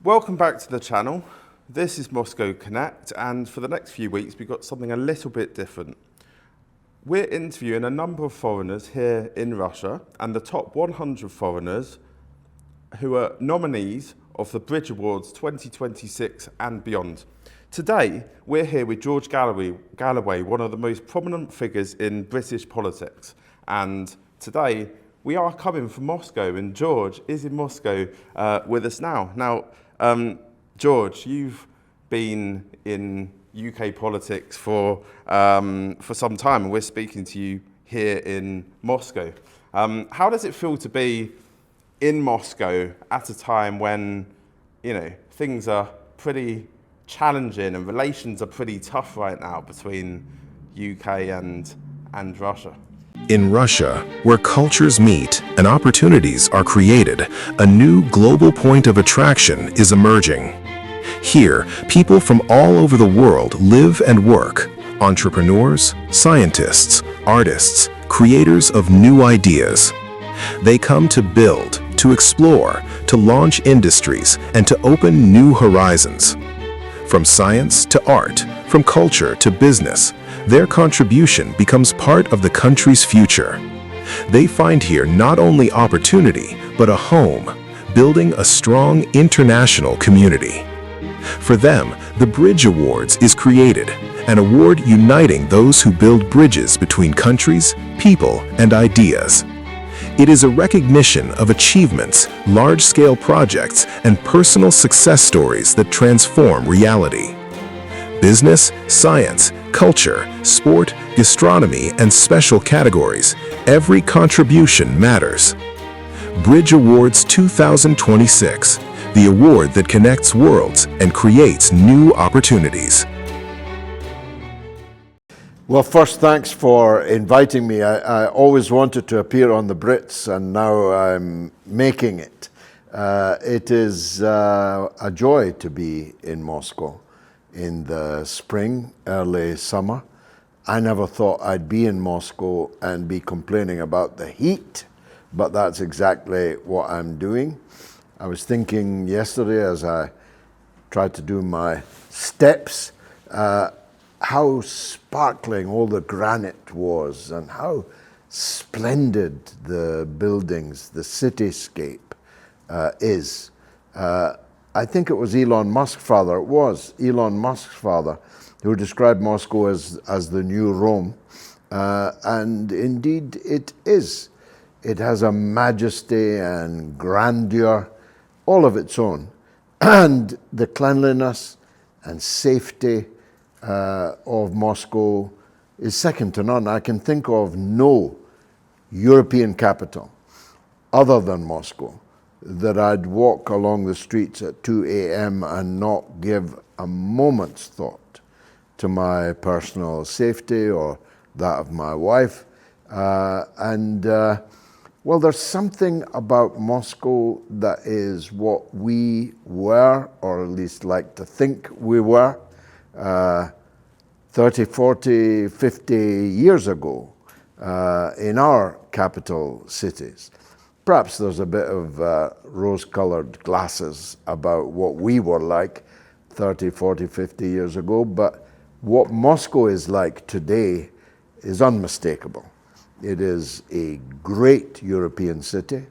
Welcome back to the channel. This is Moscow Connect, and for the next few weeks we've got something a little bit different. We're interviewing a number of foreigners here in Russia and the top 100 foreigners who are nominees of the Bridge Awards 2026 and beyond. Today we're here with George Galloway, one of the most prominent figures in British politics, and today we are coming from Moscow, and George is in Moscow with us now. Now, George, you've been in UK politics for some time, and we're speaking to you here in Moscow. How does it feel to be in Moscow at a time when, things are pretty challenging and relations are pretty tough right now between UK and Russia? In Russia, where cultures meet and opportunities are created, a new global point of attraction is emerging. Here, people from all over the world live and work. Entrepreneurs, scientists, artists, creators of new ideas. They come to build, to explore, to launch industries, and to open new horizons. From science to art, from culture to business, their contribution becomes part of the country's future. They find here not only opportunity, but a home, building a strong international community. For them, the Bridge Awards is created, an award uniting those who build bridges between countries, people, and ideas. It is a recognition of achievements, large-scale projects, and personal success stories that transform reality. Business, science, culture, sport, gastronomy, and special categories, every contribution matters. Bridge Awards 2026, the award that connects worlds and creates new opportunities. Well, first, thanks for inviting me. I always wanted to appear on the Brits, and now I'm making it. It is a joy to be in Moscow in the spring, early summer. I never thought I'd be in Moscow and be complaining about the heat, but that's exactly what I'm doing. I was thinking yesterday as I tried to do my steps, how sparkling all the granite was and how splendid the buildings, the cityscape is. I think it was Elon Musk's father who described Moscow as the new Rome. And indeed it is. It has a majesty and grandeur all of its own. And the cleanliness and safety of Moscow is second to none. I can think of no European capital other than Moscow that I'd walk along the streets at 2 a.m. and not give a moment's thought to my personal safety or that of my wife. Well, there's something about Moscow that is what we were, or at least like to think we were, 30, 40, 50 years ago in our capital cities. Perhaps there's a bit of rose-colored glasses about what we were like 30, 40, 50 years ago, but what Moscow is like today is unmistakable. It is a great European city.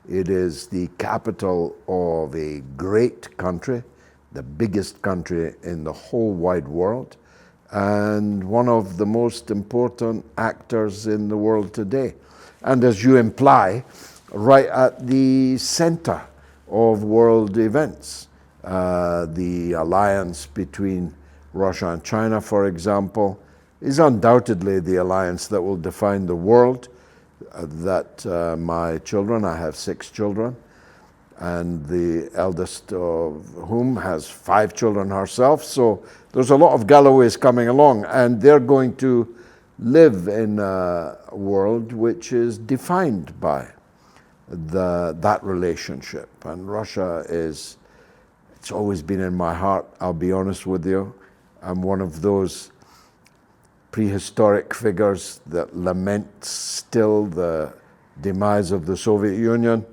It is the capital of a great country, the biggest country in the whole wide world, and one of the most important actors in the world today. And as you imply, right at the center of world events. The alliance between Russia and China, for example, is undoubtedly the alliance that will define the world. My children, I have 6 children, and the eldest of whom has 5 children herself. So there's a lot of Galloways coming along, and they're going to live in a world which is defined by that relationship. And Russia it's always been in my heart, I'll be honest with you. I'm one of those prehistoric figures that lament still the demise of the Soviet Union.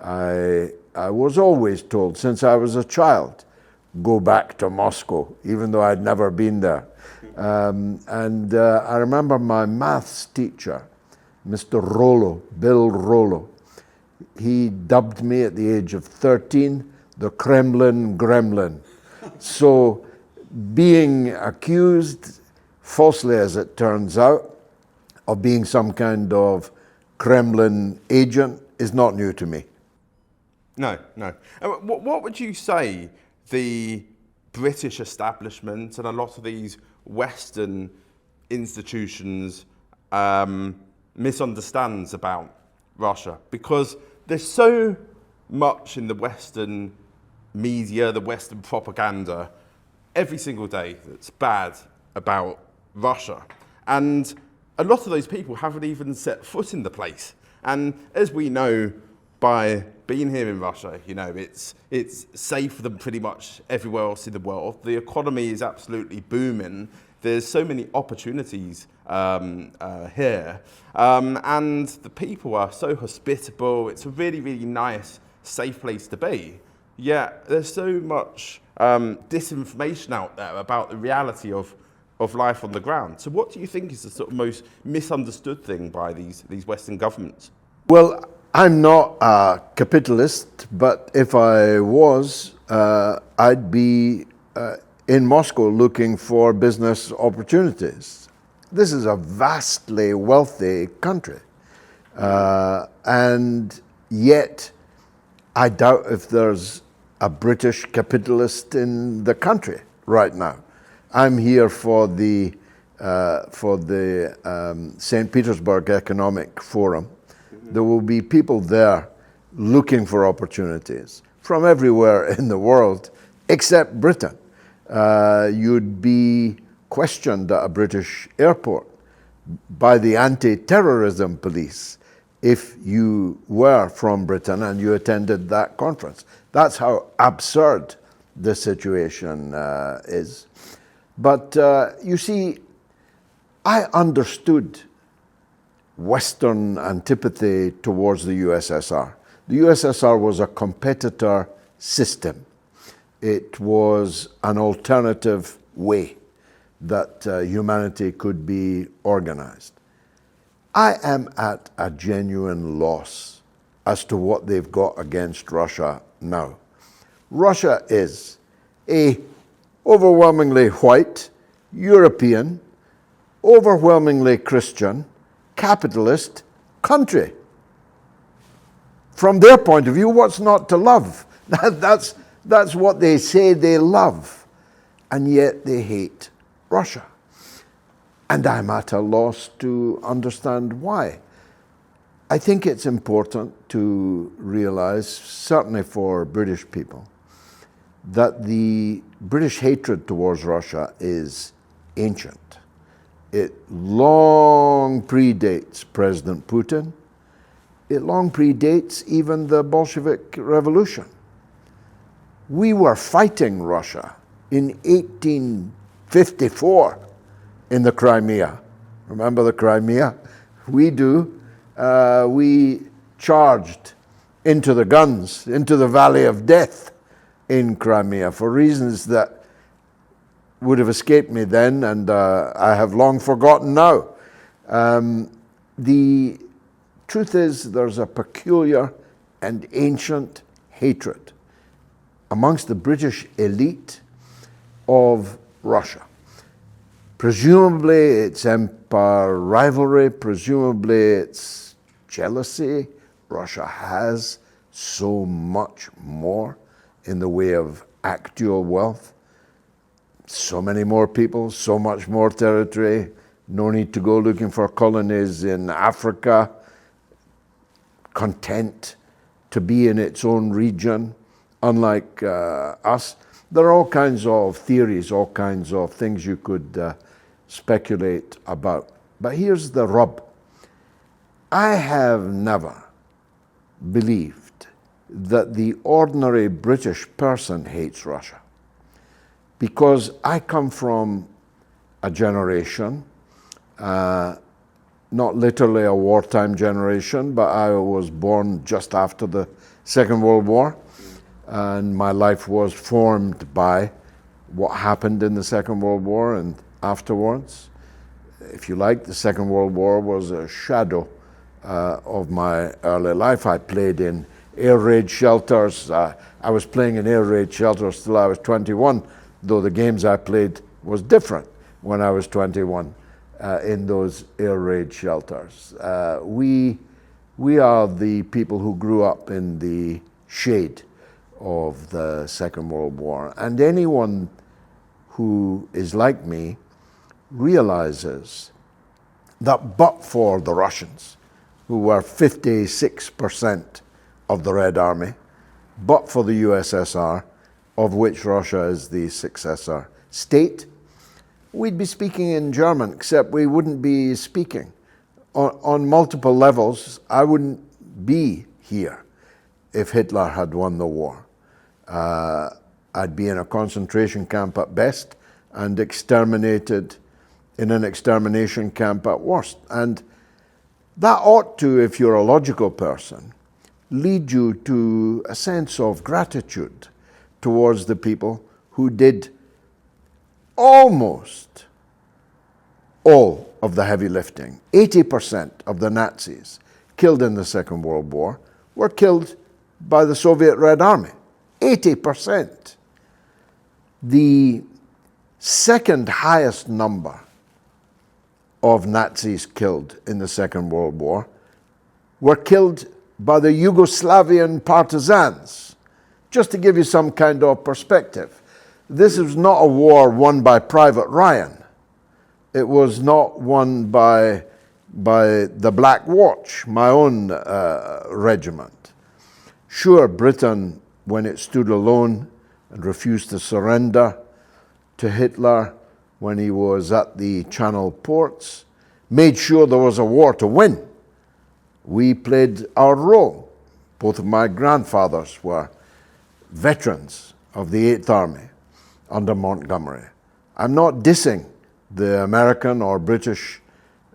I I was always told since I was a child, go back to Moscow, even though I'd never been there. I remember my maths teacher, Mr. Rollo, Bill Rollo. He dubbed me at the age of 13 the Kremlin Gremlin. So being accused, falsely as it turns out, of being some kind of Kremlin agent is not new to me. No, no. What would you say the British establishment and a lot of these Western institutions misunderstands about Russia? Because there's so much in the Western media, the Western propaganda, every single day that's bad about Russia. And a lot of those people haven't even set foot in the place. And as we know, by being here in Russia, you know, it's safer than pretty much everywhere else in the world. The economy is absolutely booming. There's so many opportunities here. And the people are so hospitable. It's a really, really nice, safe place to be. Yet there's so much disinformation out there about the reality of life on the ground. So what do you think is the sort of most misunderstood thing by these Western governments? Well, I'm not a capitalist, but if I was, I'd be in Moscow looking for business opportunities. This is a vastly wealthy country, and yet I doubt if there's a British capitalist in the country right now. I'm here for the St. Petersburg Economic Forum. There will be people there looking for opportunities from everywhere in the world except Britain. You'd be questioned at a British airport by the anti-terrorism police if you were from Britain and you attended that conference. That's how absurd the situation is. But you see, I understood Western antipathy towards the USSR. The USSR was a competitor system. It was an alternative way that humanity could be organized. I am at a genuine loss as to what they've got against Russia now. Russia is a overwhelmingly white, European, overwhelmingly Christian, capitalist country. From their point of view, what's not to love? That's what they say they love, and yet they hate Russia. And I'm at a loss to understand why. I think it's important to realize, certainly for British people, that the British hatred towards Russia is ancient. It long predates President Putin. It long predates even the Bolshevik Revolution. We were fighting Russia in 1854 in the Crimea. Remember the Crimea? We do. We charged into the guns, into the Valley of Death in Crimea for reasons that would have escaped me then, and I have long forgotten now. The truth is, there's a peculiar and ancient hatred amongst the British elite of Russia. Presumably it's empire rivalry, presumably it's jealousy. Russia has so much more in the way of actual wealth. So many more people, so much more territory, no need to go looking for colonies in Africa, content to be in its own region, unlike us. There are all kinds of theories, all kinds of things you could speculate about. But here's the rub. I have never believed that the ordinary British person hates Russia, because I come from a generation, not literally a wartime generation, but I was born just after the Second World War. and my life was formed by what happened in the Second World War and afterwards. If you like, the Second World War was a shadow of my early life. I played in air raid shelters. I was playing in air raid shelters till I was 21, though the games I played was different when I was 21 in those air raid shelters. We are the people who grew up in the shade of the Second World War, and anyone who is like me realizes that but for the Russians, who were 56% of the Red Army, but for the USSR, of which Russia is the successor state, we'd be speaking in German, except we wouldn't be speaking. On multiple levels, I wouldn't be here if Hitler had won the war. I'd be in a concentration camp at best and exterminated in an extermination camp at worst. And that ought to, if you're a logical person, lead you to a sense of gratitude towards the people who did almost all of the heavy lifting. 80% of the Nazis killed in the Second World War were killed by the Soviet Red Army. 80%. The second highest number of Nazis killed in the Second World War were killed by the Yugoslavian partisans. Just to give you some kind of perspective, this was not a war won by Private Ryan. It was not won by the Black Watch, my own regiment. Sure, Britain, when it stood alone and refused to surrender to Hitler when he was at the Channel ports, made sure there was a war to win. We played our role. Both of my grandfathers were veterans of the 8th Army under Montgomery. I'm not dissing the American or British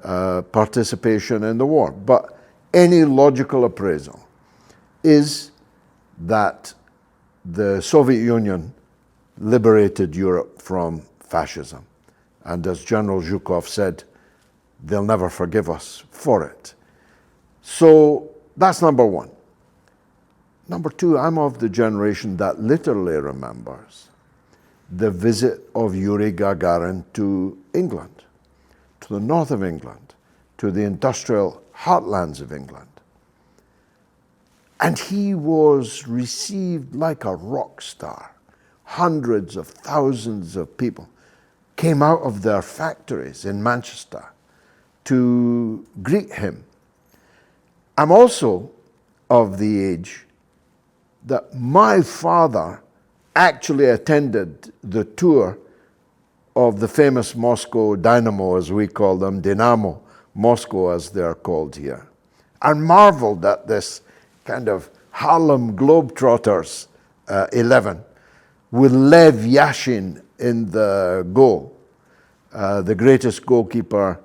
participation in the war, but any logical appraisal is that the Soviet Union liberated Europe from fascism. And as General Zhukov said, they'll never forgive us for it. So that's number one. Number two, I'm of the generation that literally remembers the visit of Yuri Gagarin to England, to the north of England, to the industrial heartlands of England. And he was received like a rock star. Hundreds of thousands of people came out of their factories in Manchester to greet him. I'm also of the age that my father actually attended the tour of the famous Moscow Dynamo, as we call them, Dynamo Moscow as they're called here, and marveled at this kind of Harlem Globetrotters 11 with Lev Yashin in the goal, the greatest goalkeeper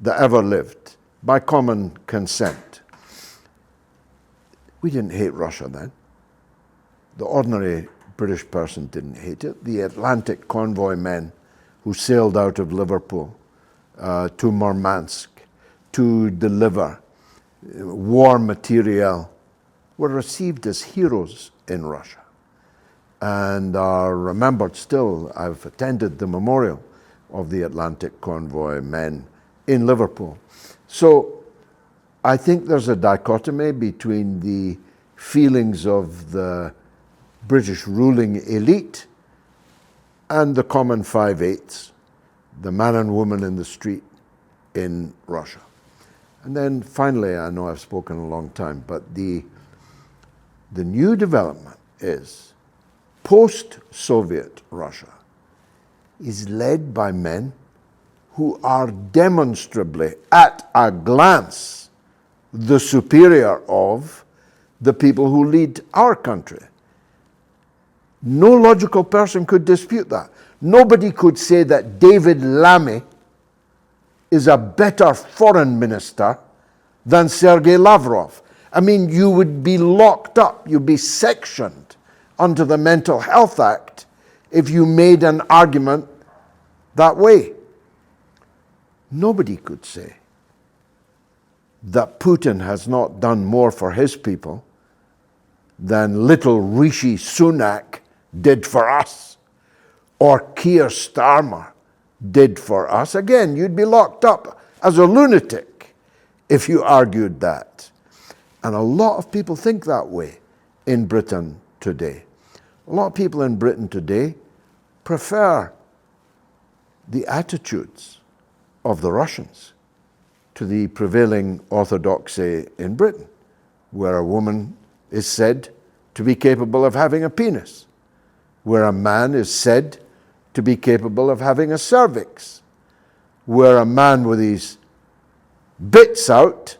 that ever lived, by common consent. We didn't hate Russia then. The ordinary British person didn't hate it. The Atlantic convoy men who sailed out of Liverpool to Murmansk to deliver war material were received as heroes in Russia and are remembered still. I've attended the memorial of the Atlantic convoy men in Liverpool. So I think there's a dichotomy between the feelings of the British ruling elite and the common 5/8, the man and woman in the street in Russia. And then finally, I know I've spoken a long time, but the new development is post-Soviet Russia is led by men who are demonstrably, at a glance, the superior of the people who lead our country. No logical person could dispute that. Nobody could say that David Lammy is a better foreign minister than Sergei Lavrov. I mean, you would be locked up, you'd be sectioned under the Mental Health Act if you made an argument that way. Nobody could say that Putin has not done more for his people than little Rishi Sunak did for us, or Keir Starmer did for us. Again, you'd be locked up as a lunatic if you argued that. And a lot of people think that way in Britain today. A lot of people in Britain today prefer the attitudes of the Russians to the prevailing orthodoxy in Britain, where a woman is said to be capable of having a penis, where a man is said to be capable of having a cervix, where a man with his bits out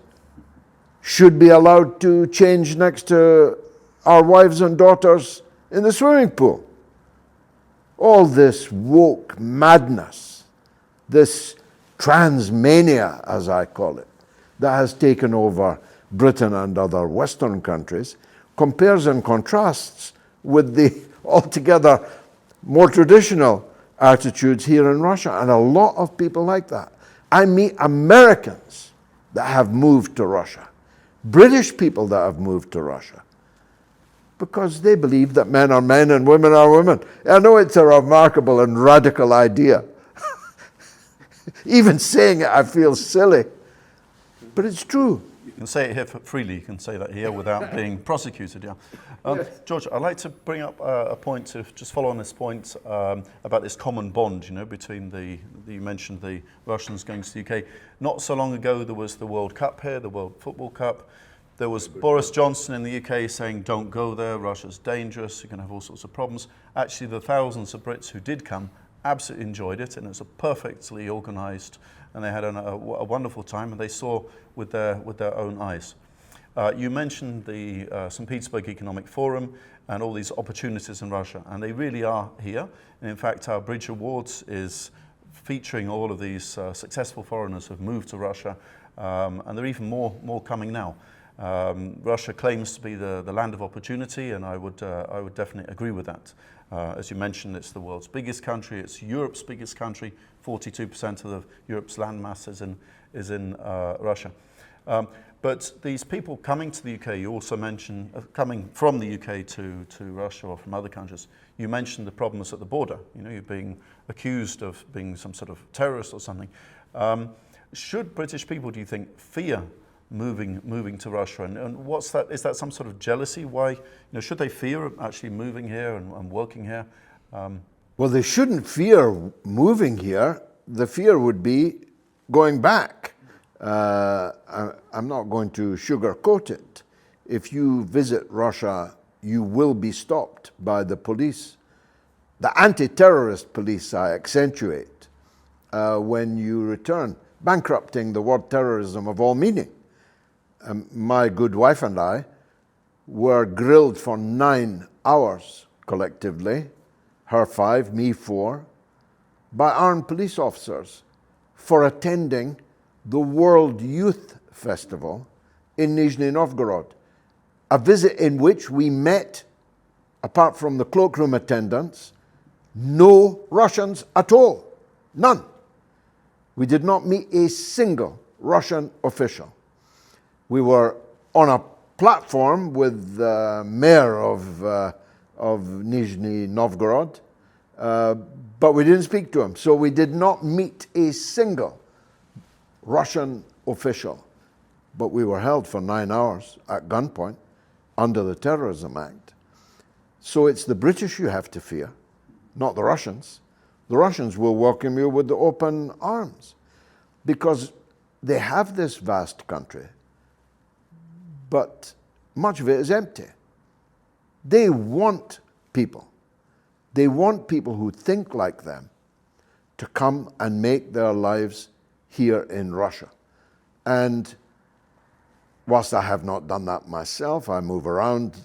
should be allowed to change next to our wives and daughters in the swimming pool. All this woke madness, this transmania, as I call it, that has taken over Britain and other Western countries, compares and contrasts with the altogether more traditional attitudes here in Russia. And a lot of people like that. I meet Americans that have moved to Russia, British people that have moved to Russia, because they believe that men are men and women are women. I know it's a remarkable and radical idea. Even saying it, I feel silly. But it's true. You can say it here freely. You can say that here without being prosecuted, yeah. Yes. George, I'd like to bring up a point to just follow on this point about this common bond, you know, between you mentioned the Russians going to the UK. Not so long ago, there was the World Cup here, the World Football Cup. There was Boris Johnson in the UK saying, don't go there, Russia's dangerous, you're going to have all sorts of problems. Actually, the thousands of Brits who did come absolutely enjoyed it, and it was a perfectly organised, and they had a wonderful time, and they saw with their own eyes. You mentioned the St. Petersburg Economic Forum and all these opportunities in Russia, and they really are here. And in fact, our Bridge Awards is featuring all of these successful foreigners who have moved to Russia, and there are even more coming now. Russia claims to be the land of opportunity, and I would definitely agree with that. As you mentioned, it's the world's biggest country. It's Europe's biggest country. 42% of Europe's land mass is in Russia. But these people coming to the UK, you also mentioned coming from the UK to Russia or from other countries. You mentioned the problems at the border. You know, you're being accused of being some sort of terrorist or something. Should British people, do you think, fear moving to Russia, and what's that? Is that some sort of jealousy? Why, should they fear actually moving here and working here? Well, they shouldn't fear moving here. The fear would be going back. I'm not going to sugarcoat it. If you visit Russia, you will be stopped by the police. The anti-terrorist police, I accentuate, when you return, bankrupting the word terrorism of all meaning. My good wife and I were grilled for 9 hours collectively, her 5, me 4, by armed police officers for attending the World Youth Festival in Nizhny Novgorod, a visit in which we met, apart from the cloakroom attendants, no Russians at all, none. We did not meet a single Russian official. We were on a platform with the mayor of Nizhny Novgorod, but we didn't speak to him. So we did not meet a single Russian official. But we were held for 9 hours at gunpoint under the Terrorism Act. So it's the British you have to fear, not the Russians. The Russians will welcome you with the open arms because they have this vast country, but much of it is empty. They want people. They want people who think like them to come and make their lives here in Russia. And whilst I have not done that myself, I move around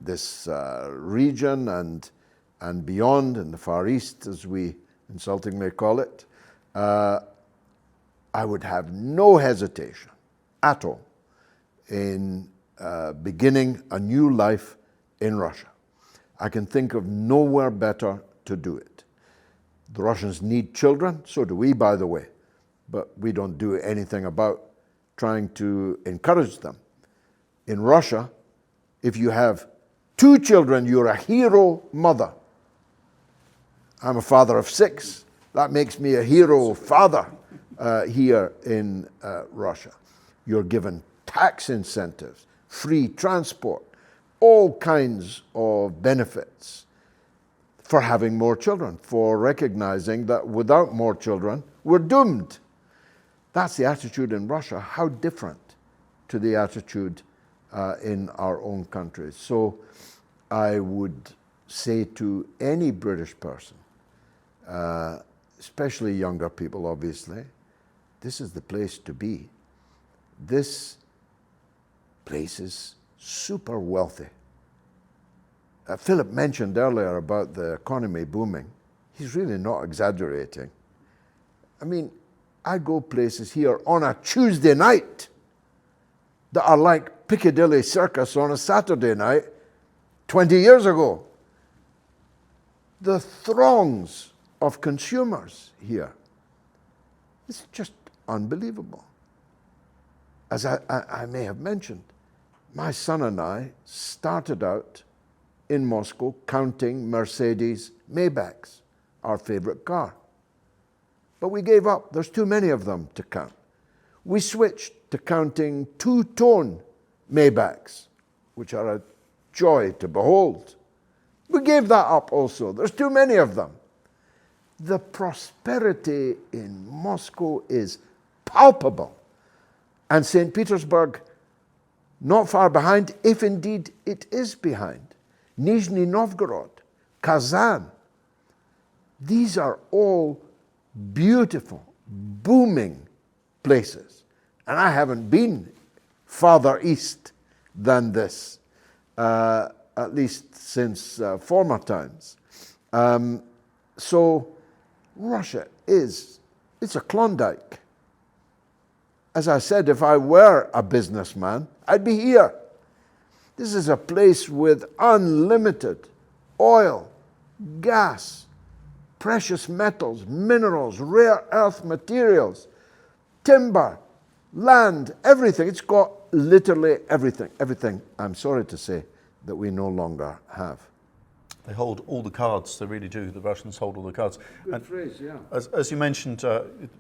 this region and beyond, in the Far East, as we insultingly call it, I would have no hesitation at all in beginning a new life in Russia. I can think of nowhere better to do it. The Russians need children, so do we, by the way, but we don't do anything about trying to encourage them. In Russia, if you have 2 children, you're a hero mother. I'm a father of 6. That makes me a hero father here in Russia. You're given tax incentives, free transport, all kinds of benefits for having more children, for recognizing that without more children, we're doomed. That's the attitude in Russia. How different to the attitude in our own country. So I would say to any British person, especially younger people, obviously, this is the place to be. This place is super wealthy. Philip mentioned earlier about the economy booming. He's really not exaggerating. I mean, I go places here on a Tuesday night that are like Piccadilly Circus on a Saturday night 20 years ago. The throngs of consumers here, it's just unbelievable. As I may have mentioned, my son and I started out in Moscow counting Mercedes Maybachs, our favorite car. But we gave up. There's too many of them to count. We switched to counting 2-tone Maybachs, which are a joy to behold. We gave that up also. There's too many of them. The prosperity in Moscow is palpable. And St. Petersburg, not far behind, if indeed it is behind. Nizhny Novgorod, Kazan. These are all beautiful, booming places. And I haven't been farther east than this, at least since former times. So Russia it's a Klondike. As I said, if I were a businessman, I'd be here. This is a place with unlimited oil, gas, precious metals, minerals, rare earth materials, timber, land, everything. It's got literally everything. Everything, I'm sorry to say, that we no longer have. They hold all the cards, they really do. The Russians hold all the cards. Good phrase, yeah. As you mentioned,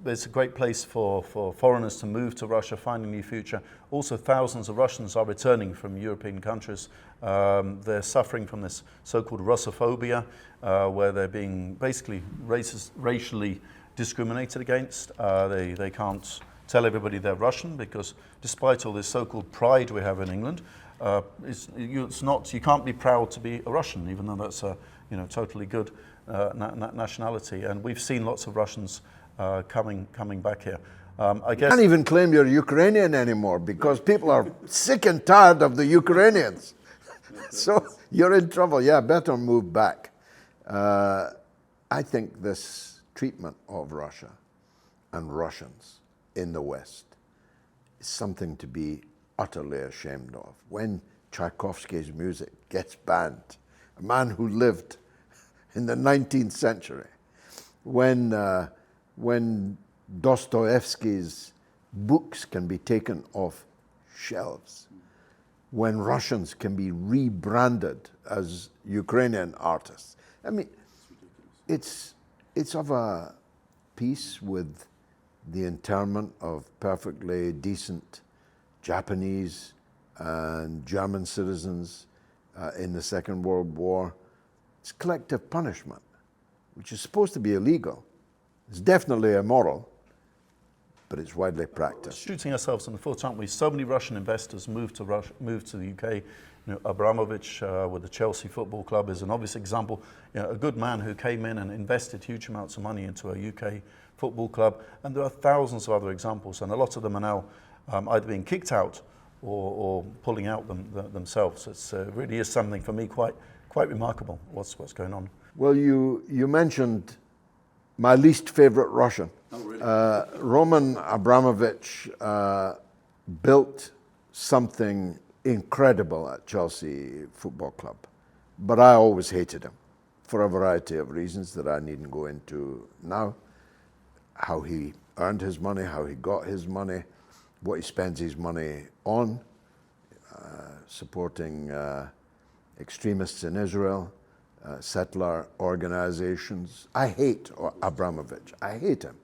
it's a great place for foreigners to move to Russia, find a new future. Also, thousands of Russians are returning from European countries. They're suffering from this so-called Russophobia, where they're being basically racially discriminated against. They can't tell everybody they're Russian because despite all this so-called pride we have in England, you can't be proud to be a Russian, even though that's a totally good nationality. And we've seen lots of Russians coming back here. I guess You can't even claim you're Ukrainian anymore because people are sick and tired of the Ukrainians. So you're in trouble. Yeah, better move back. I think this treatment of Russia and Russians in the West is something to be utterly ashamed of. When Tchaikovsky's music gets banned, a man who lived in the 19th century, when Dostoevsky's books can be taken off shelves, when Russians can be rebranded as Ukrainian artists. I mean, it's of a piece with the internment of perfectly decent Japanese and German citizens in the Second World War. It's collective punishment, which is supposed to be illegal. It's definitely immoral, but it's widely practiced. Shooting ourselves in the foot, aren't we? So many Russian investors moved to the UK. Abramovich with the Chelsea Football Club is an obvious example. A good man who came in and invested huge amounts of money into a UK football club. And there are thousands of other examples, and a lot of them are now either being kicked out or pulling out themselves. It really is something for me quite remarkable. What's going on? Well, you mentioned my least favorite Russian. Oh, really? Roman Abramovich built something incredible at Chelsea Football Club. But I always hated him for a variety of reasons that I needn't go into now. How he earned his money, how he got his money, what he spends his money on, supporting extremists in Israel, settler organizations. I hate Abramovich. I hate him.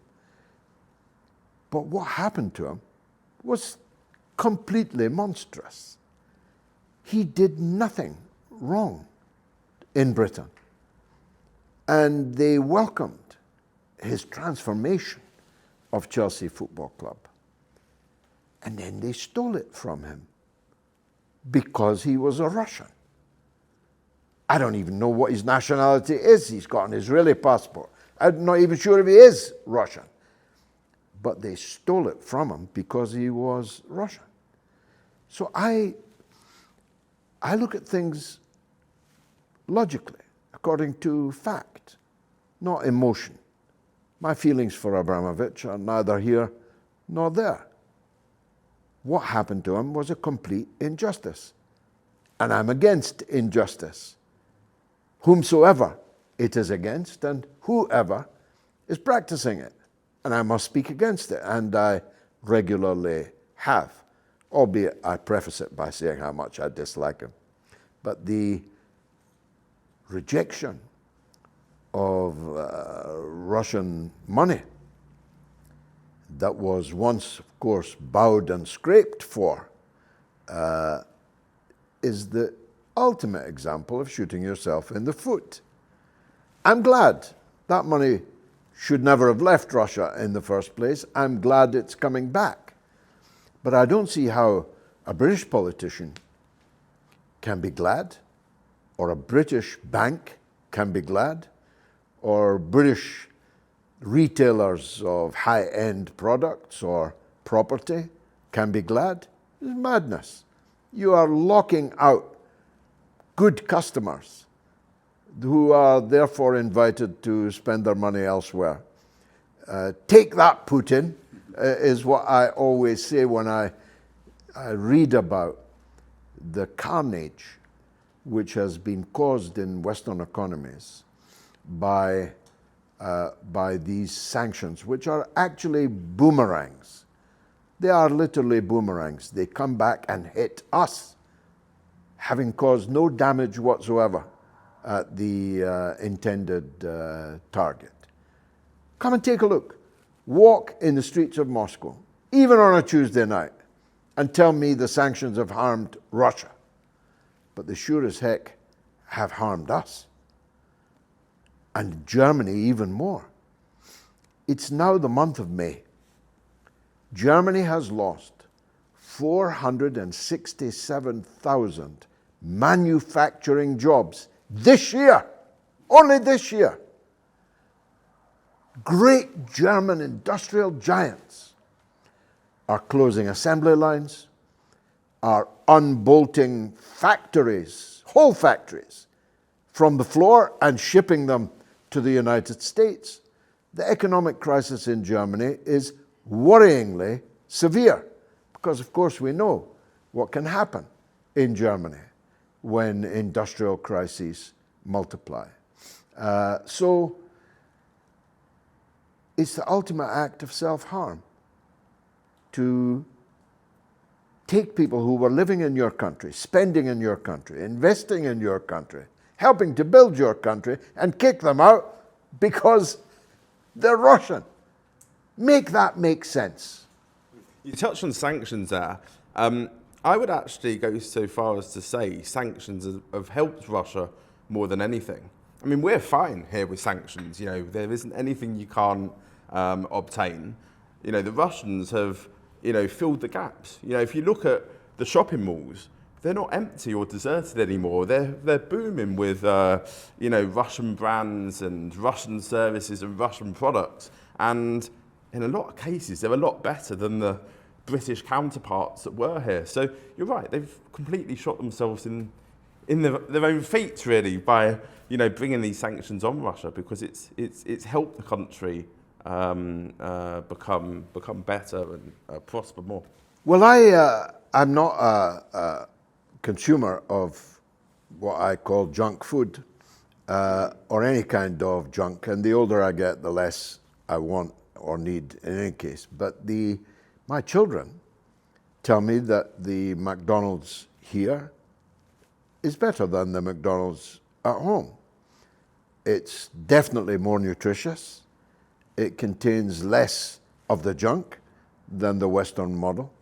But what happened to him was completely monstrous. He did nothing wrong in Britain. And they welcomed his transformation of Chelsea Football Club. And then they stole it from him because he was a Russian. I don't even know what his nationality is. He's got an Israeli passport. I'm not even sure if he is Russian. But they stole it from him because he was Russian. So I look at things logically, according to fact, not emotion. My feelings for Abramovich are neither here nor there. What happened to him was a complete injustice. And I'm against injustice. Whomsoever it is against and whoever is practicing it. And I must speak against it, and I regularly have, albeit I preface it by saying how much I dislike him. But the rejection of Russian money that was once, of course, bowed and scraped for is the ultimate example of shooting yourself in the foot. I'm glad that money should never have left Russia in the first place. I'm glad it's coming back. But I don't see how a British politician can be glad, or a British bank can be glad, or British retailers of high-end products or property can be glad. It's madness. You are locking out good customers who are therefore invited to spend their money elsewhere. Take that, Putin, is what I always say when I read about the carnage which has been caused in Western economies by these sanctions, which are actually boomerangs. They are literally boomerangs. They come back and hit us, having caused no damage whatsoever at the intended target. Come and take a look. Walk in the streets of Moscow, even on a Tuesday night, and tell me the sanctions have harmed Russia. But they sure as heck have harmed us. And Germany even more. It's now the month of May. Germany has lost 467,000 manufacturing jobs this year, only this year. Great German industrial giants are closing assembly lines, are unbolting factories, whole factories, from the floor and shipping them to the United States. The economic crisis in Germany is worryingly severe because, of course, we know what can happen in Germany when industrial crises multiply. So it's the ultimate act of self-harm to take people who were living in your country, spending in your country, investing in your country, helping to build your country, and kick them out because they're Russian. Make that make sense. You touched on sanctions there. I would actually go so far as to say sanctions have helped Russia more than anything. I mean, we're fine here with sanctions. You know, there isn't anything you can't obtain. You know, the Russians have, you know, filled the gaps. You know, if you look at the shopping malls, they're not empty or deserted anymore. They're booming with, you know, Russian brands and Russian services and Russian products. And in a lot of cases, they're a lot better than the British counterparts that were here. So you're right, they've completely shot themselves in their own feet, really, by, you know, bringing these sanctions on Russia, because it's helped the country become better and prosper more. Well, I'm not a consumer of what I call junk food, or any kind of junk. And the older I get, the less I want or need in any case. But my children tell me that the McDonald's here is better than the McDonald's at home. It's definitely more nutritious. It contains less of the junk than the Western model.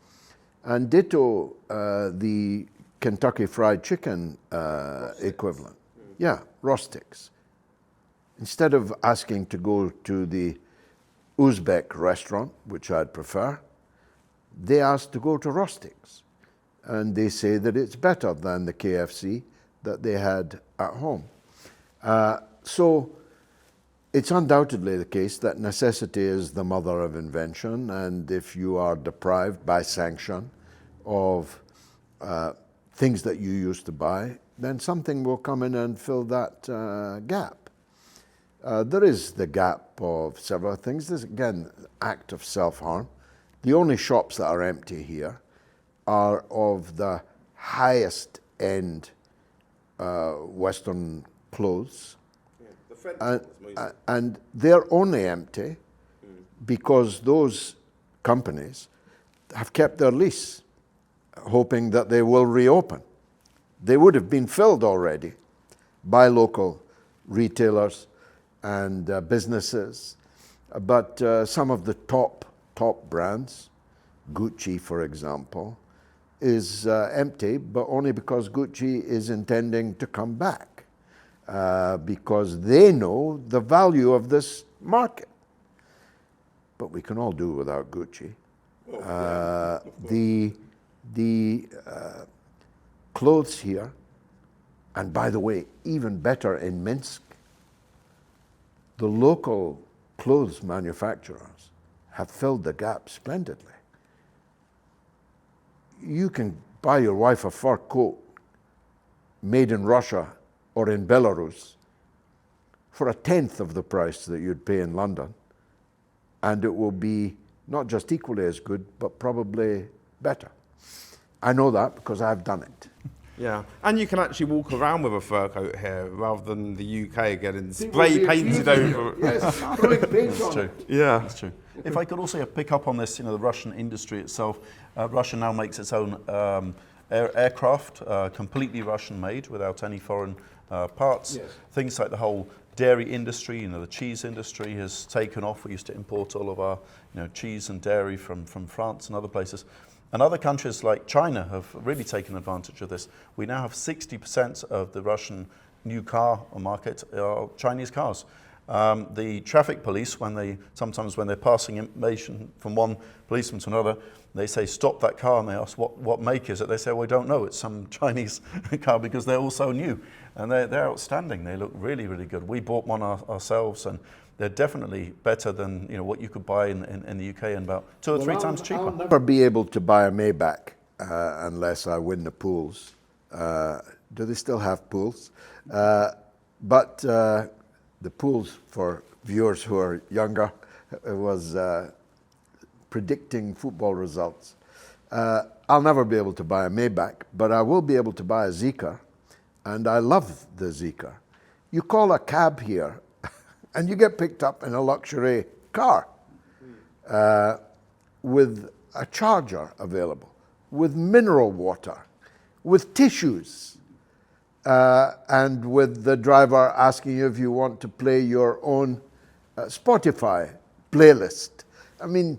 And ditto the Kentucky Fried Chicken equivalent. Yeah, Rustics. Instead of asking to go to the Uzbek restaurant, which I'd prefer, they ask to go to Rustics. And they say that it's better than the KFC that they had at home. So it's undoubtedly the case that necessity is the mother of invention, and if you are deprived by sanction of things that you used to buy, then something will come in and fill that gap. There is the gap of several things. There's, again, act of self-harm. The only shops that are empty here are of the highest end Western clothes. Yeah, and they're only empty because those companies have kept their lease, hoping that they will reopen. They would have been filled already by local retailers and businesses, but some of the top brands, Gucci, for example, is empty, but only because Gucci is intending to come back, because they know the value of this market. But we can all do without Gucci. The clothes here, and by the way, even better in Minsk, the local clothes manufacturers have filled the gap splendidly. You can buy your wife a fur coat made in Russia or in Belarus for 1/10 of the price that you'd pay in London, and it will be not just equally as good, but probably better. I know that because I've done it. Yeah, and you can actually walk around with a fur coat here rather than the UK getting spray painted over. Yes, throwing paint That's on true. it. Yeah, That's true. If I could also pick up on this, the Russian industry itself. Russia now makes its own aircraft, completely Russian-made, without any foreign parts. Yes. Things like the whole dairy industry, the cheese industry has taken off. We used to import all of our, cheese and dairy from France and other places. And other countries like China have really taken advantage of this. We now have 60% of the Russian new car market are Chinese cars. The traffic police, sometimes when they're passing information from one policeman to another, they say, stop that car, and they ask, what make is it? They say, well, we don't know, it's some Chinese car, because they're all so new. And they're outstanding, they look really, really good. We bought one ourselves, and they're definitely better than what you could buy in the UK, and about 2 or 3 times cheaper. I'll never be able to buy a Maybach unless I win the pools. Do they still have pools? But the pools, for viewers who are younger, was predicting football results. I'll never be able to buy a Maybach, but I will be able to buy a Zeekr, and I love the Zeekr. You call a cab here, and you get picked up in a luxury car with a charger available, with mineral water, with tissues, and with the driver asking you if you want to play your own Spotify playlist. I mean,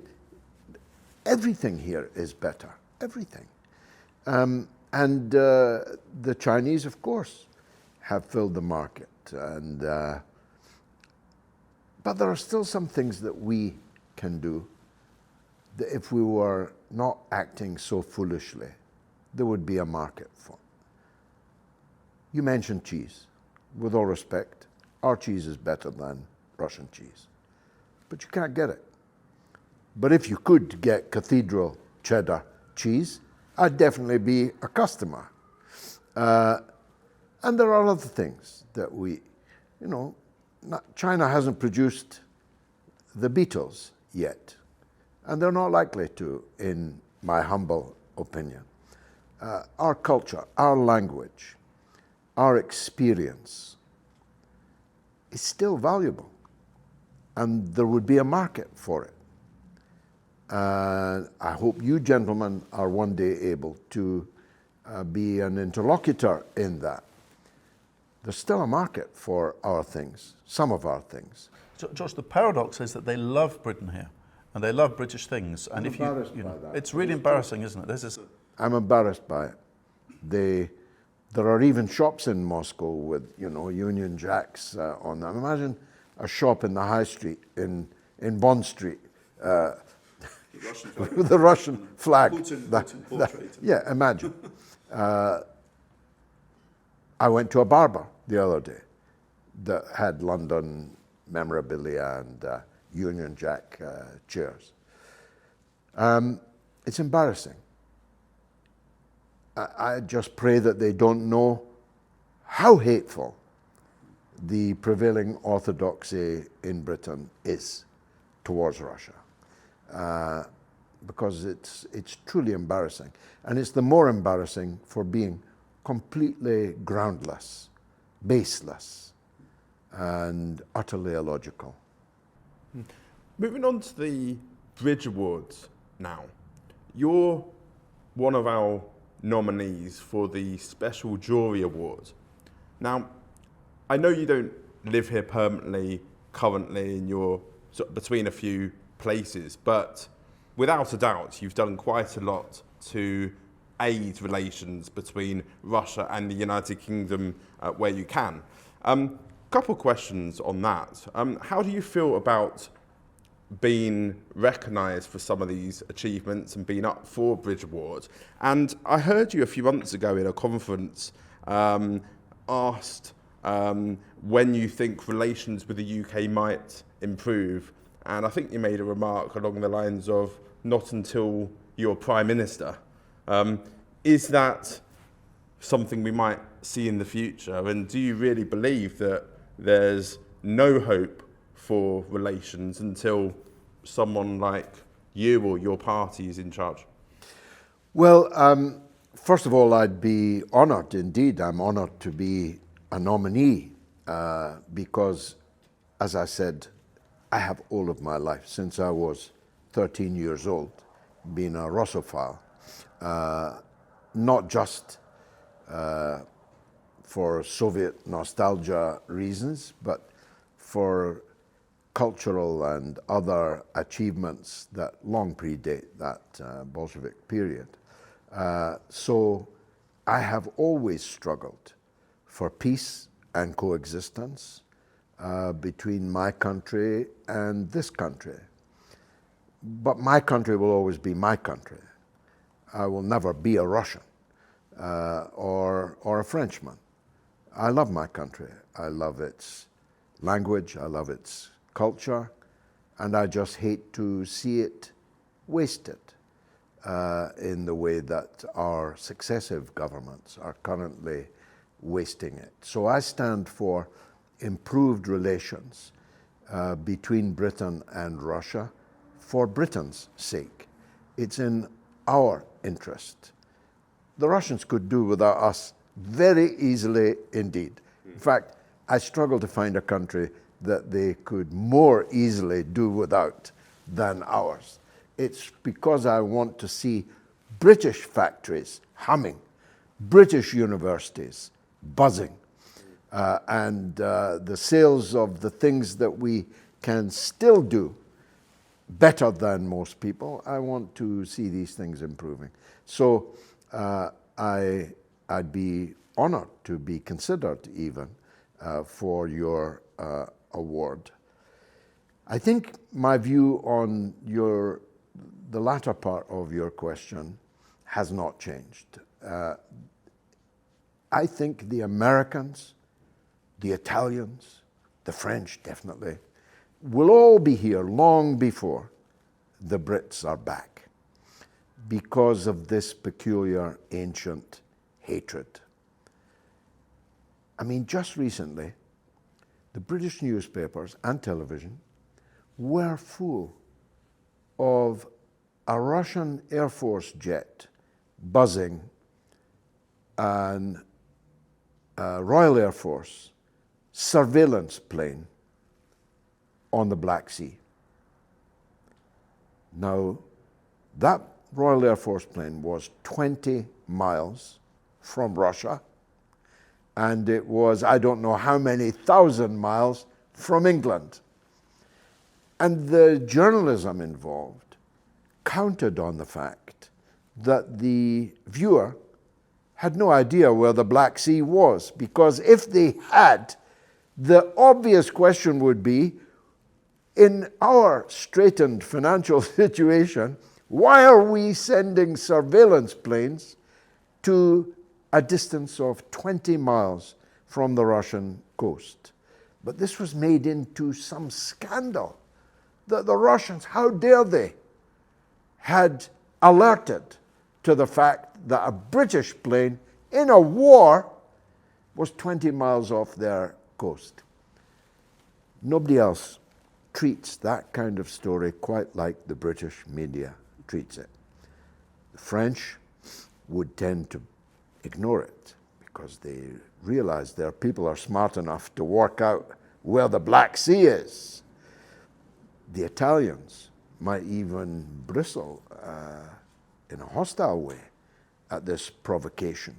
everything here is better, everything. And the Chinese, of course, have filled the market. But there are still some things that we can do that if we were not acting so foolishly, there would be a market for. You mentioned cheese. With all respect, our cheese is better than Russian cheese. But you can't get it. But if you could get cathedral cheddar cheese, I'd definitely be a customer. And there are other things that China hasn't produced the Beatles yet, and they're not likely to, in my humble opinion. Our culture, our language, our experience is still valuable, and there would be a market for it. And I hope you gentlemen are one day able to be an interlocutor in that. There's still a market for our things, some of our things. George, the paradox is that they love Britain here, and they love British things. And I'm if you embarrassed know, by that. it's really embarrassing, isn't it? This is I'm embarrassed by it. There are even shops in Moscow with, Union Jacks on them. Imagine a shop in the high street, in Bond Street, with the Russian flag. Putin portrait. Yeah, imagine. I went to a barber the other day that had London memorabilia and Union Jack chairs. It's embarrassing. I just pray that they don't know how hateful the prevailing orthodoxy in Britain is towards Russia, because it's truly embarrassing, and it's the more embarrassing for being completely groundless, baseless, and utterly illogical. Moving on to the Bridge Awards now. You're one of our nominees for the Special Jury Award. Now, I know you don't live here permanently currently, and you're sort of between a few places, but without a doubt, you've done quite a lot to aid relations between Russia and the United Kingdom where you can. Couple questions on that. How do you feel about being recognised for some of these achievements and being up for Bridge Award? And I heard you a few months ago in a conference asked when you think relations with the UK might improve, and I think you made a remark along the lines of not until you're Prime Minister. Is that something we might see in the future, and do you really believe that there's no hope for relations until someone like you or your party is in charge? Well, first of all, I'd be honoured, indeed, I'm honoured to be a nominee because, as I said, I have all of my life, since I was 13 years old, been a Russophile, not just for Soviet nostalgia reasons, but for cultural and other achievements that long predate that Bolshevik period. So I have always struggled for peace and coexistence between my country and this country. But my country will always be my country. I will never be a Russian or a Frenchman. I love my country. I love its language. I love its culture. And I just hate to see it wasted in the way that our successive governments are currently wasting it. So I stand for improved relations between Britain and Russia for Britain's sake. It's in our interest. The Russians could do without us very easily indeed. In fact, I struggle to find a country that they could more easily do without than ours. It's because I want to see British factories humming, British universities buzzing, and the sales of the things that we can still do better than most people. I want to see these things improving. So I'd be honored to be considered even for your award. I think my view on the latter part of your question has not changed. I think the Americans, the Italians, the French definitely, will all be here long before the Brits are back because of this peculiar ancient hatred. I mean, just recently, the British newspapers and television were full of a Russian Air Force jet buzzing and Royal Air Force surveillance plane on the Black Sea. Now, that Royal Air Force plane was 20 miles from Russia, and it was, I don't know how many thousand miles from England. And the journalism involved counted on the fact that the viewer had no idea where the Black Sea was, because if they had, the obvious question would be, in our straitened financial situation, why are we sending surveillance planes to a distance of 20 miles from the Russian coast? But this was made into some scandal that the Russians, how dare they, had alerted to the fact that a British plane in a war was 20 miles off their coast. Nobody else treats that kind of story quite like the British media treats it. The French would tend to ignore it because they realize their people are smart enough to work out where the Black Sea is. The Italians might even bristle in a hostile way at this provocation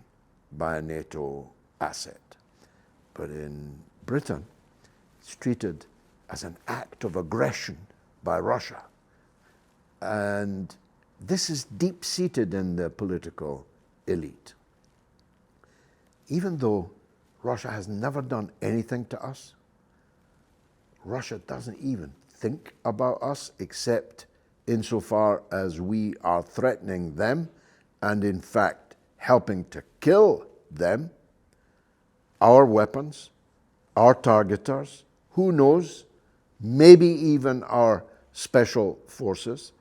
by a NATO asset. But in Britain, it's treated as an act of aggression by Russia. And this is deep-seated in the political elite. Even though Russia has never done anything to us, Russia doesn't even think about us except insofar as we are threatening them and in fact helping to kill them. Our weapons, our targeters, who knows, maybe even our special forces.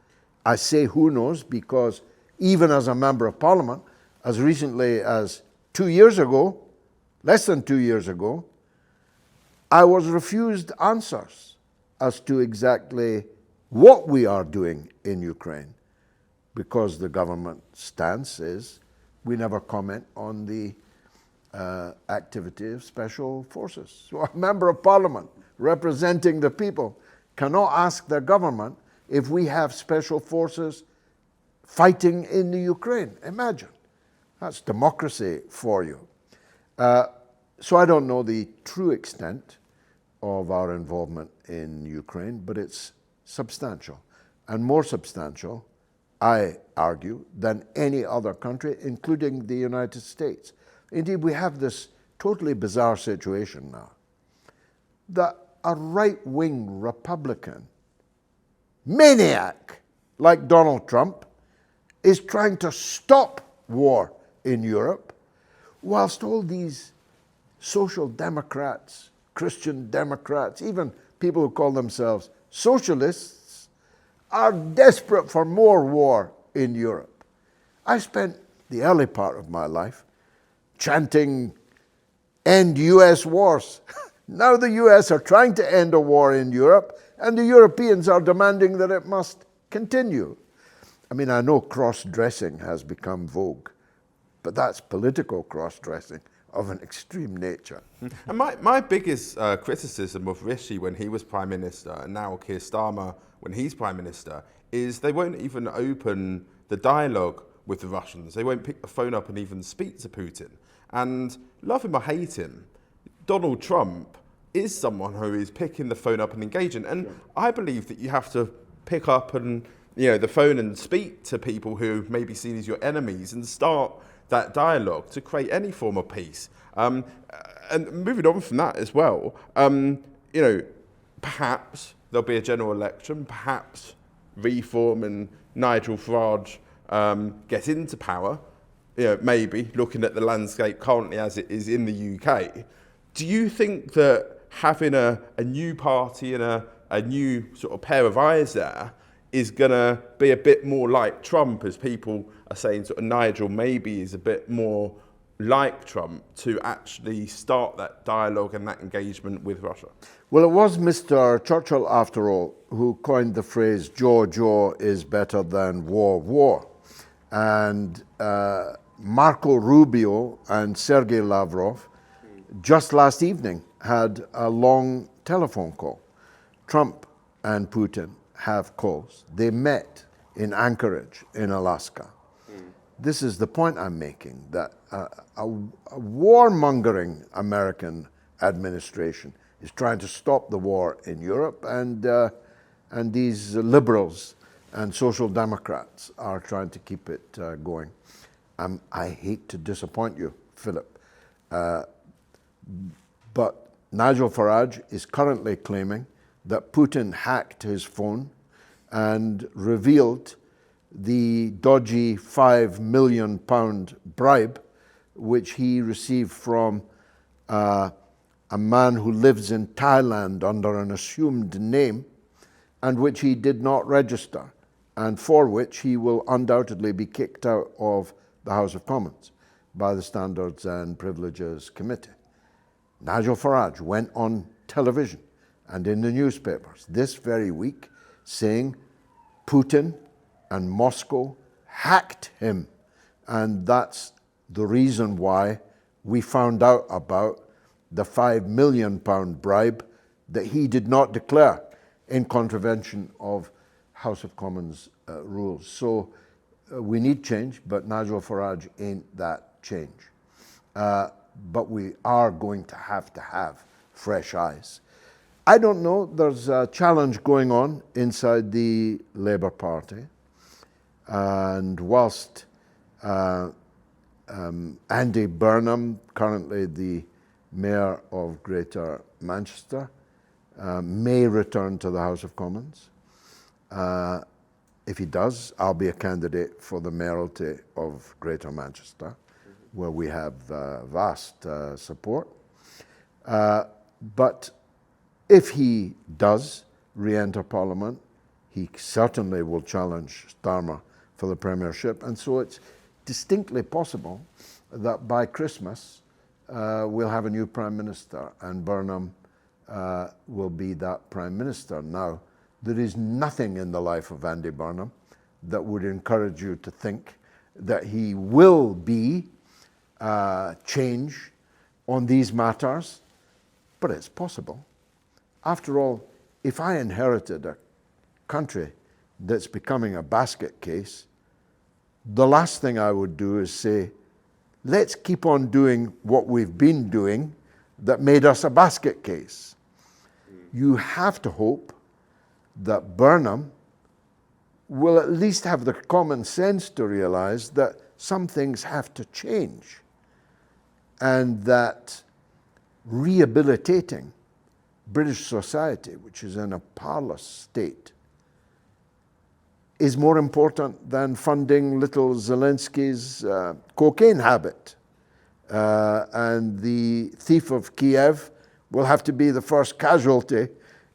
I say who knows because even as a member of Parliament, as recently as 2 years ago, less than 2 years ago, I was refused answers as to exactly what we are doing in Ukraine, because the government stance is we never comment on the activity of special forces. So a member of Parliament representing the people cannot ask their government if we have special forces fighting in the Ukraine. Imagine. That's democracy for you. So I don't know the true extent of our involvement in Ukraine, but it's substantial, and more substantial, I argue, than any other country, including the United States. Indeed, we have this totally bizarre situation now that a right-wing Republican maniac like Donald Trump is trying to stop war in Europe, whilst all these social democrats, Christian democrats, even people who call themselves socialists, are desperate for more war in Europe. I spent the early part of my life chanting, "End US wars." Now the US are trying to end a war in Europe, and the Europeans are demanding that it must continue. I mean, I know cross-dressing has become vogue, but that's political cross-dressing of an extreme nature. And my biggest criticism of Rishi when he was Prime Minister, and now Keir Starmer when he's Prime Minister, is they won't even open the dialogue with the Russians. They won't pick the phone up and even speak to Putin. And love him or hate him, Donald Trump is someone who is picking the phone up and engaging. And I believe that you have to pick up and the phone and speak to people who may be seen as your enemies and start that dialogue to create any form of peace. And moving on from that as well, perhaps there'll be a general election, perhaps Reform and Nigel Farage get into power, maybe looking at the landscape currently as it is in the UK. Do you think that having a new party and a new sort of pair of eyes there is going to be a bit more like Trump, as people are saying sort of Nigel maybe is a bit more like Trump to actually start that dialogue and that engagement with Russia? Well, it was Mr. Churchill, after all, who coined the phrase, "Jaw is better than war." And Marco Rubio and Sergei Lavrov just last evening had a long telephone call. Trump and Putin have calls. They met in Anchorage in Alaska. This is the point I'm making, that a warmongering American administration is trying to stop the war in Europe, and these liberals and social democrats are trying to keep it going. I hate to disappoint you, Philip, but Nigel Farage is currently claiming that Putin hacked his phone and revealed the dodgy £5 million bribe which he received from a man who lives in Thailand under an assumed name, and which he did not register, and for which he will undoubtedly be kicked out of the House of Commons by the Standards and Privileges Committee. Nigel Farage went on television and in the newspapers this very week saying Putin and Moscow hacked him, and that's the reason why we found out about the £5 million bribe that he did not declare in contravention of House of Commons rules. So we need change, but Nigel Farage ain't that change. But we are going to have fresh eyes. I don't know, there's a challenge going on inside the Labour Party. And whilst Andy Burnham, currently the Mayor of Greater Manchester, may return to the House of Commons. If he does, I'll be a candidate for the mayoralty of Greater Manchester, where we have vast support. But if he does re-enter Parliament, he certainly will challenge Starmer for the premiership, and so it's distinctly possible that by Christmas we'll have a new Prime Minister, and Burnham will be that Prime Minister. Now, there is nothing in the life of Andy Burnham that would encourage you to think that he will be change on these matters, but it's possible. After all, if I inherited a country that's becoming a basket case, the last thing I would do is say, let's keep on doing what we've been doing that made us a basket case. You have to hope that Burnham will at least have the common sense to realize that some things have to change, and that rehabilitating British society, which is in a parlous state, is more important than funding little Zelensky's cocaine habit. And the thief of Kiev will have to be the first casualty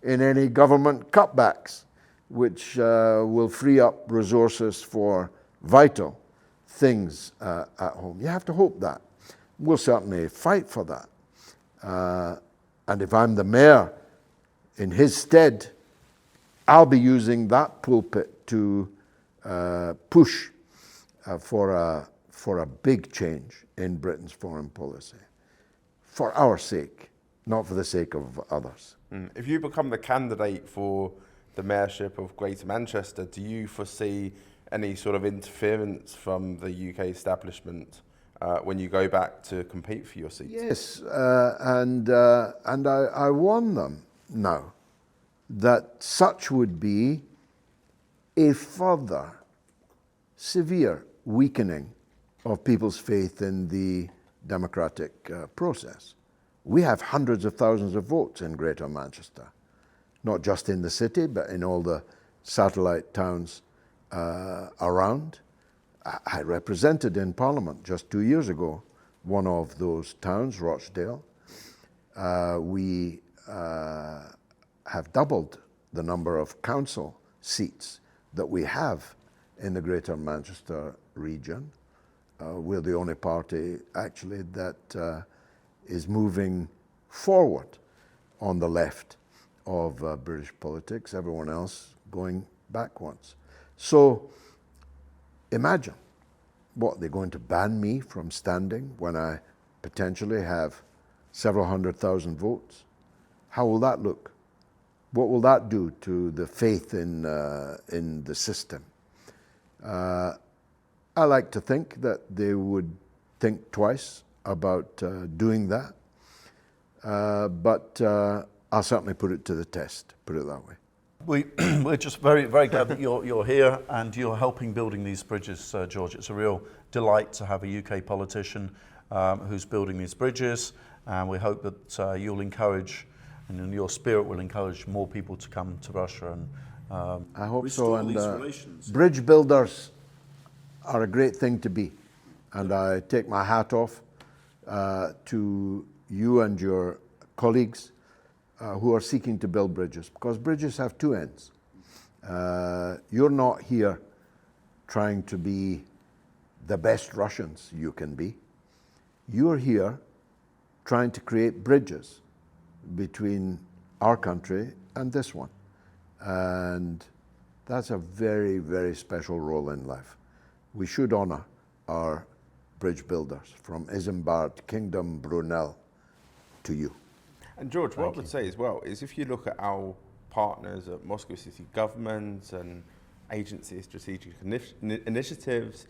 in any government cutbacks, which will free up resources for vital things at home. You have to hope that. We'll certainly fight for that. And if I'm the mayor in his stead, I'll be using that pulpit to push for a big change in Britain's foreign policy, for our sake, not for the sake of others. If you become the candidate for the mayorship of Greater Manchester, do you foresee any sort of interference from the UK establishment when you go back to compete for your seat? Yes, and I warn them now that such would be a further severe weakening of people's faith in the democratic process. We have hundreds of thousands of votes in Greater Manchester, not just in the city, but in all the satellite towns around. I represented in Parliament just 2 years ago one of those towns, Rochdale. We have doubled the number of council seats that we have in the Greater Manchester region. We're the only party actually that is moving forward on the left of British politics, everyone else going backwards. So imagine, what, they're going to ban me from standing when I potentially have several 100,000 votes. How will that look? What will that do to the faith in the system? I like to think that they would think twice about doing that, but I'll certainly put it to the test, put it that way. We're just very, very glad that you're here and you're helping building these bridges, George. It's a real delight to have a UK politician who's building these bridges, and we hope that you'll encourage, and your spirit will encourage more people to come to Russia. And I hope restore so. And these relations. bridge builders are a great thing to be, and I take my hat off to you and your colleagues who are seeking to build bridges, because bridges have two ends. You're not here trying to be the best Russians you can be. You're here trying to create bridges between our country and this one. And that's a very, very special role in life. We should honor our bridge builders, from Isambard, Kingdom, Brunel, to you. And George, what I would say as well is if you look at our partners at Moscow city government and Agency of Strategic Initiatives,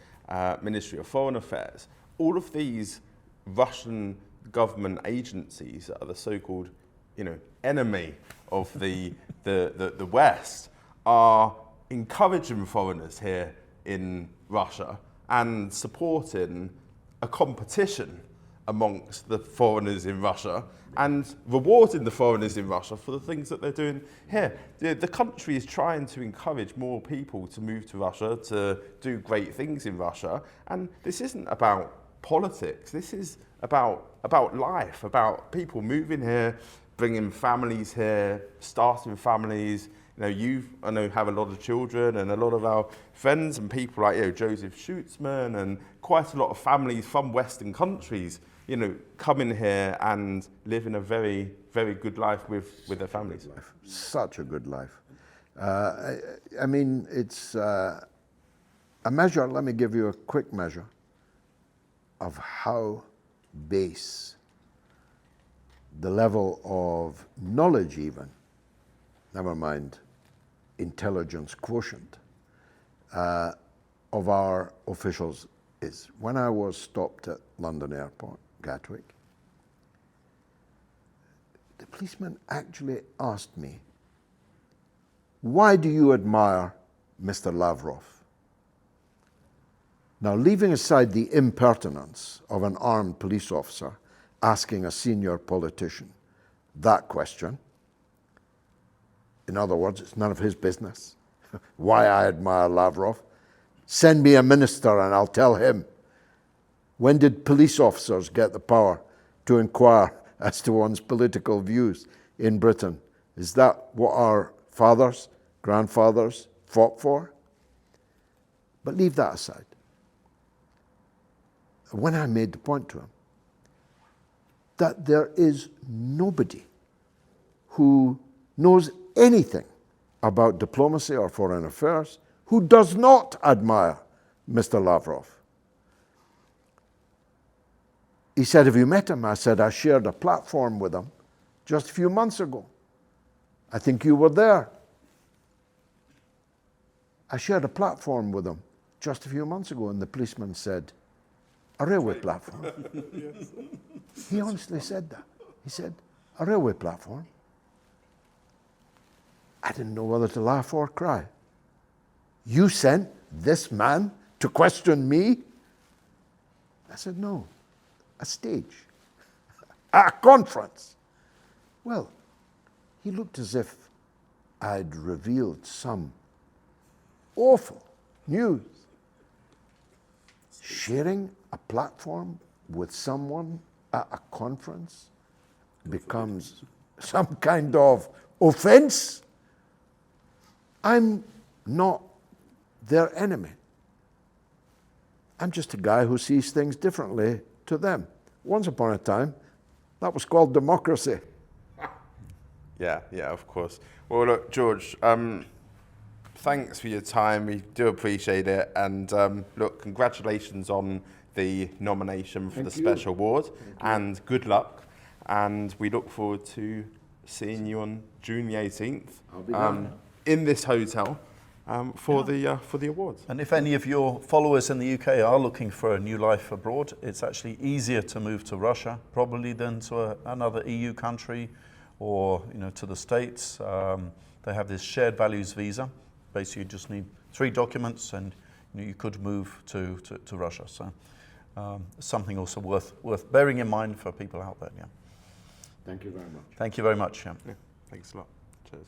Ministry of Foreign Affairs, all of these Russian government agencies that are the so-called, enemy of the West are encouraging foreigners here in Russia and supporting a competition amongst the foreigners in Russia and rewarding the foreigners in Russia for the things that they're doing here. The country is trying to encourage more people to move to Russia, to do great things in Russia. And this isn't about politics. This is about life, about people moving here, bringing families here, starting families. You I know have a lot of children, and a lot of our friends and people like Joseph Schutzman and quite a lot of families from Western countries, come in here and live in a very, very good life with their families. Such a good life. I mean, it's a measure. Let me give you a quick measure of how base the level of knowledge, even, never mind intelligence quotient, of our officials is. When I was stopped at London Airport, Gatwick, the policeman actually asked me, "Why do you admire Mr. Lavrov?" Now, leaving aside the impertinence of an armed police officer asking a senior politician that question, in other words, it's none of his business why I admire Lavrov. Send me a minister and I'll tell him. When did police officers get the power to inquire as to one's political views in Britain? Is that what our fathers, grandfathers fought for? But leave that aside. When I made the point to him that there is nobody who knows anything about diplomacy or foreign affairs who does not admire Mr. Lavrov. He said, "Have you met him?" I said, "I shared a platform with him just a few months ago. I think you were there." I shared a platform with him just a few months ago, and the policeman said, "A railway platform?" Yes. He honestly said that. He said, "A railway platform?" I didn't know whether to laugh or cry. "You sent this man to question me?" I said, "No, a stage, a conference." Well, he looked as if I'd revealed some awful news. Sharing a platform with someone at a conference becomes some kind of offense. I'm not their enemy. I'm just a guy who sees things differently to them. Once upon a time, that was called democracy. Yeah, of course. Well, look, George, thanks for your time. We do appreciate it. And look, congratulations on the nomination for the special award, and good luck. and we look forward to seeing you on June the 18th I'll be down. in this hotel for the awards. And if any of your followers in the UK are looking for a new life abroad, it's actually easier to move to Russia probably than to another EU country or to the States. They have this shared values visa. Basically, you just need 3 documents and you could move to Russia. So something also worth bearing in mind for people out there. Yeah. Thank you very much. Thank you very much. Yeah. Yeah, thanks a lot. Cheers.